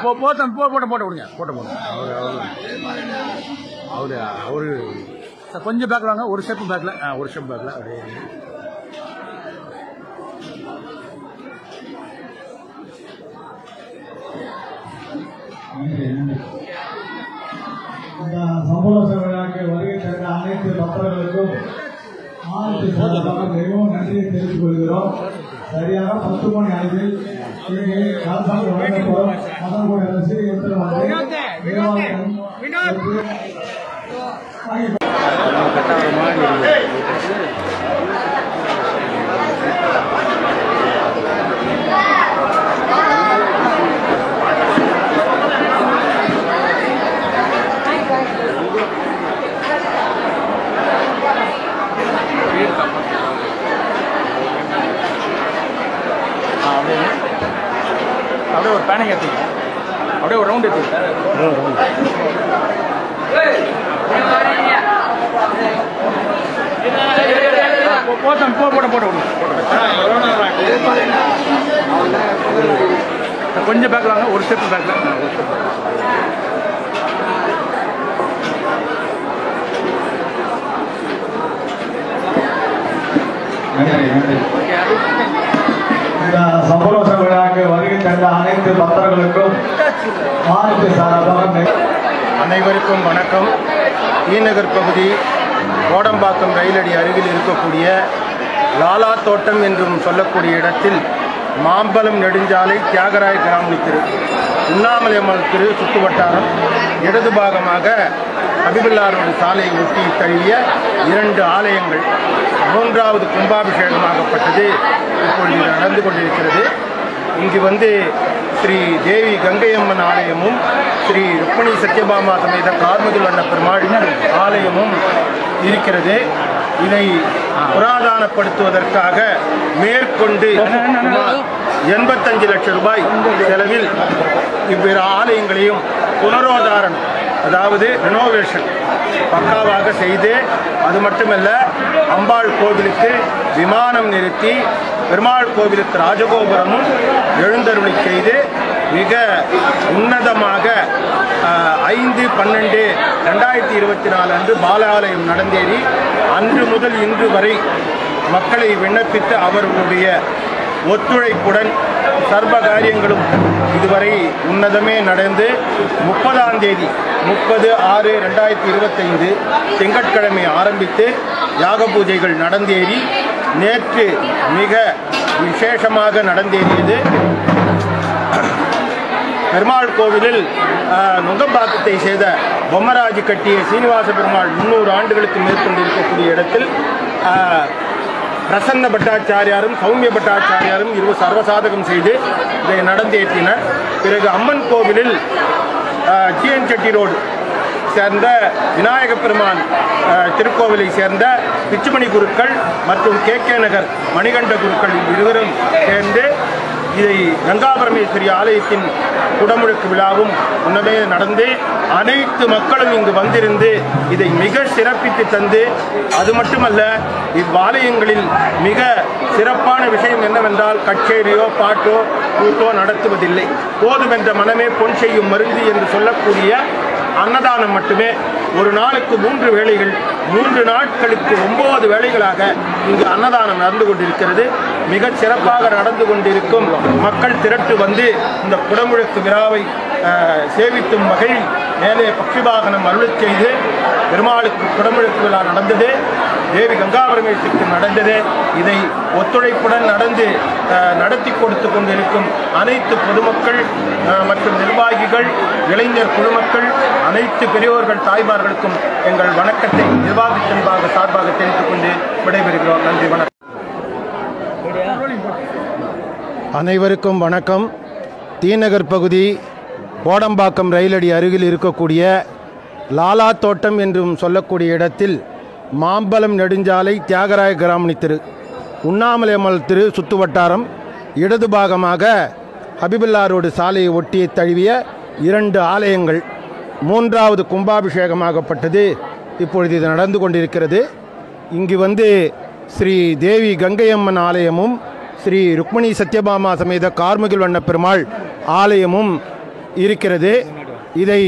போட்ட விடுங்க அவரு கொஞ்சம் பேக்கில் வாங்க. ஒரு ஸ்டெப் பேக்கில் அப்படியே சம்பள விழாக்கு வருகை தந்த அனைத்து பக்தர்களுக்கும் மிகவும் நன்றியை தெரிவித்துக் கொள்கிறோம். சரியாக 10 மணி அளவில் இங்கே அரசாங்கம் வழங்கப்படும் மதன்கோடி அரசு அப்படியே ஒரு பேனிங் எடுத்துங்க. அப்படியே ஒரு ரவுண்ட் எடுத்துங்க. போட்ட கொஞ்சம் பேக்கில் வாங்க. ஒரு ஸ்டெப் பேக்கில் இந்த சம்பள விழாக்கு வருகை தந்த அனைத்து பக்தர்களுக்கும் மாநில சார்பாக அனைவருக்கும் வணக்கம். ஈநகர் பகுதி கோடம்பாக்கம் ரயிலடி அருகில் இருக்கக்கூடிய லாலா தோட்டம் என்றும் சொல்லக்கூடிய இடத்தில் மாம்பலம் நெடுஞ்சாலை தியாகராய கிராமணி திரு உண்ணாமலையம்மன் திரு சுற்றுவட்டாரம் இடது பாகமாக ஹபிபுல்லாரோடு சாலையை ஒட்டி தழுவிய 2 ஆலயங்கள் 3வது கும்பாபிஷேகமாகப்பட்டது இப்பொழுது நடந்து கொண்டிருக்கிறது. இங்கு ஸ்ரீ தேவி கங்கையம்மன் ஆலயமும் ஸ்ரீ ருக்மிணி சத்யபாமா சமேத கார்முகில் வண்ண பெருமாள் ஆலயமும் இருக்கிறது. இதை புராதானப்படுத்துவதற்காக மேற்கொண்டு 85 லட்சம் ரூபாய் செலவில் இவ்விரு ஆலயங்களையும் புனரோதாரணம், அதாவது ரெனோவேஷன் பக்காவாக செய்து, அது மட்டுமல்ல அம்பாள் கோவிலுக்கு விமானம் நிறுத்தி பெருமாள் கோவிலுக்கு ராஜகோபுரமும் எழுந்தருளை செய்து மிக உன்னதமாக 5/12/2024 அன்று பாலாலயம் நடந்தேறி அன்று முதல் இன்று வரை மக்களை விண்ணப்பித்து அவர்களுடைய ஒத்துழைப்புடன் சர்வ காரியங்களும் இதுவரை உன்னதமே நடந்து 30ஆம் தேதி 30/6/2025 திங்கட்கிழமை ஆரம்பித்து யாக பூஜைகள் நடந்தேறி நேற்று மிக விசேஷமாக நடந்தேறியது. பெருமாள் கோவிலில் நுங்கம்பாக்கத்தை செய்த பொம்மராஜு கட்டிய சீனிவாச பெருமாள் 300 ஆண்டுகளுக்கு மேற்கொண்டிருக்கக்கூடிய இடத்தில் பிரசன்ன பட்டாச்சாரியாரும் சௌமிய பட்டாச்சாரியாரும் சர்வசாதகம் செய்து இதை நடந்தேற்றினர். பிறகு அம்மன் கோவிலில் ஜிஎன் செட்டி ரோடு சேர்ந்த விநாயக பெருமான் திருக்கோவிலை சேர்ந்த பிச்சுமணி குருக்கள் மற்றும் கே நகர் மணிகண்ட குருக்கள் இருவரும் சேர்ந்து இதை கங்காபரமேஸ்வரி ஆலயத்தின் குடமுழுக்கு விழாவும் உன்னமே நடந்து அனைத்து மக்களும் இங்கு வந்திருந்து இதை மிக சிறப்பித்து தந்து, அது மட்டுமல்ல இவ்வாலயங்களில் மிக சிறப்பான விஷயம் என்னவென்றால் கச்சேரியோ பாட்டோ கூட்டோ நடத்துவதில்லை. போதுமென்ற மனமே பொன் செய்யும் மருந்து என்று சொல்லக்கூடிய அன்னதானம் மட்டுமே. ஒரு நாளுக்கு 3 வேளைகள், 3 நாட்களுக்கு 9 வேளைகளாக இங்கு அன்னதானம் நடந்து கொண்டிருக்கிறது. மிக சிறப்பாக நடந்து கொண்டிருக்கும் மக்கள் திரட்டு வந்து இந்த குடமுழுக்கு விழாவை சேவித்தும் வகையில் மேலே பக்ஷி வாகனம் அருளச் செய்து பெருமாளுக்கு குடமுழுக்கு விழா நடந்தது. தேவி கங்காபரமேஸ்வரிக்கு நடந்தது. இதை ஒத்துழைப்புடன் நடத்தி கொடுத்து கொண்டிருக்கும் அனைத்து பொதுமக்கள் மற்றும் நிர்வாகிகள், இளைஞர் குழுமக்கள், அனைத்து பெரியோர்கள் தாய்மார்களுக்கும் எங்கள் வணக்கத்தை நிர்வாகத்தின் சார்பாக தெரிவித்துக் கொண்டு விடைபெறுகிறோம். நன்றி, வணக்கம். அனைவருக்கும் வணக்கம். தீநகர் பகுதி கோடம்பாக்கம் ரயிலடி அருகில் இருக்கக்கூடிய லாலா தோட்டம் என்றும் சொல்லக்கூடிய இடத்தில் மாம்பலம் நெடுஞ்சாலை தியாகராய கிராமணி திரு உண்ணாமலையம்மன் திரு சுற்றுவட்டாரம் இடது பாகமாக ஹபிபுல்லாரோடு சாலையை ஒட்டிய தழுவிய 2 ஆலயங்கள் 3வது கும்பாபிஷேகமாகப்பட்டது இப்பொழுது இது நடந்து கொண்டிருக்கிறது. இங்கு ஸ்ரீ தேவி கங்கையம்மன் ஆலயமும் ஸ்ரீ ருக்மிணி சத்யபாமா சமேத கார்முகில் வண்ண பெருமாள் ஆலயமும் இருக்கிறது. இதை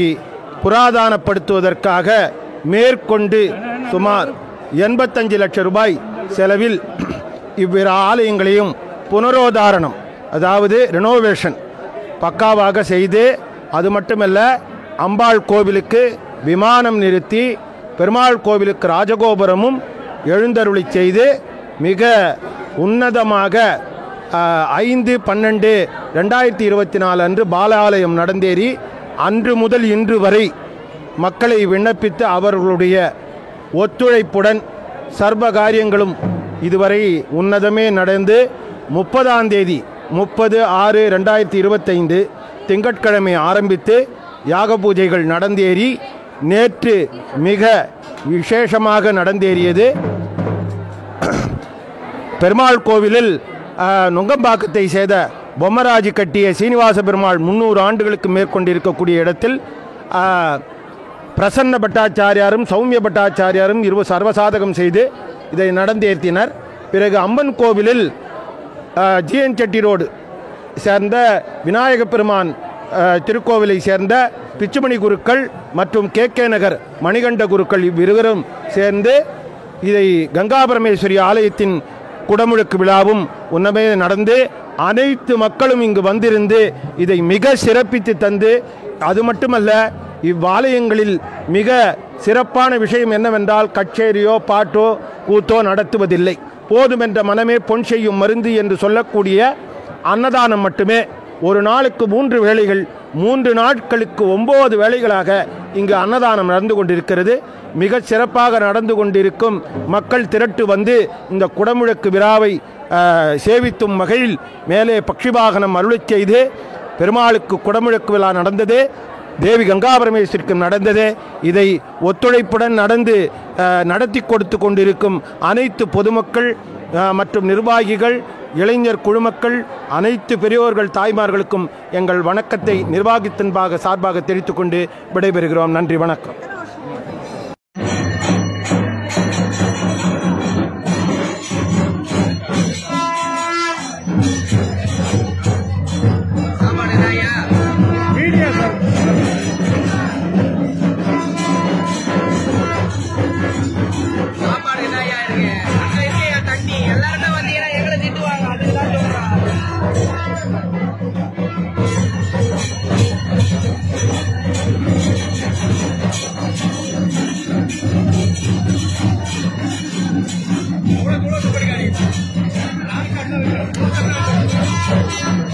புராதானப்படுத்துவதற்காக மேற்கொண்டு சுமார் 85 லட்சம் ரூபாய் செலவில் இவ்விரு ஆலயங்களையும் புனரோதாரணம், அதாவது ரெனோவேஷன் பக்காவாக செய்து, அது மட்டுமல்ல அம்பாள் கோவிலுக்கு விமானம் நிறுத்தி பெருமாள் கோவிலுக்கு ராஜகோபுரமும் எழுந்தருளி செய்து மிக உன்னதமாக 5/12/2024 அன்று பாலாலயம் நடந்தேறி அன்று முதல் இன்று வரை மக்களை விண்ணப்பித்து அவர்களுடைய ஒத்துழைப்புடன் சர்வ காரியங்களும் இதுவரை உன்னதமே நடந்து 30ஆம் தேதி 30/6/2025 திங்கட்கிழமை ஆரம்பித்து யாக பூஜைகள் நடந்தேறி நேற்று மிக விசேஷமாக நடந்தேறியது. பெருமாள் கோவிலில் நுங்கம்பாக்கத்தை செய்த பொம்மராஜி கட்டிய சீனிவாச பெருமாள் 300 ஆண்டுகளுக்கு மேற்கொண்டிருக்கக்கூடிய இடத்தில் பிரசன்ன பட்டாச்சாரியாரும் சௌமிய பட்டாச்சாரியாரும் சர்வசாதகம் செய்து இதை நடந்தேற்றினர். பிறகு அம்மன் கோவிலில் ஜிஎன் செட்டி ரோடு சேர்ந்த விநாயக பெருமான் திருக்கோவிலை சேர்ந்த பிச்சுமணி குருக்கள் மற்றும் கே நகர் மணிகண்ட குருக்கள் இவ்விருவரும் சேர்ந்து இதை கங்கா பரமேஸ்வரி ஆலயத்தின் குடமுழுக்கு விழாவும் உன்னமே நடந்து அனைத்து மக்களும் இங்கு வந்திருந்து இதை மிக சிறப்பித்து தந்து, அது மட்டுமல்ல இவ்வாலயங்களில் மிக சிறப்பான விஷயம் என்னவென்றால் கச்சேரியோ பாட்டோ கூத்தோ நடத்துவதில்லை. போதுமென்ற மனமே பொன் செய்யும் மருந்து என்று சொல்லக்கூடிய அன்னதானம் மட்டுமே. ஒரு நாளுக்கு 3 வேளைகள், 3 நாட்களுக்கு 9 வேளைகளாக இங்கு அன்னதானம் நடந்து கொண்டிருக்கிறது. மிக சிறப்பாக நடந்து கொண்டிருக்கும் மக்கள் திரட்டு வந்து இந்த குடமுழுக்கு விழாவை சேவித்தும் வகையில் மேலே பக்ஷிவாகனம் அருளச் செய்து பெருமாளுக்கு குடமுழுக்கு விழா நடந்தது, தேவி கங்கா பரமேஸ்வரிக்கு நடந்தது. இதை ஒத்துழைப்புடன் நடத்தி கொடுத்து கொண்டிருக்கும் அனைத்து பொதுமக்கள் மற்றும் நிர்வாகிகள், இளைஞர் குழுமக்கள், அனைத்து பெரியோர்கள் தாய்மார்களுக்கும் எங்கள் வணக்கத்தை நிர்வாகத்தின் சார்பாக தெரிவித்துக் கொண்டு விடைபெறுகிறோம். நன்றி, வணக்கம். கூட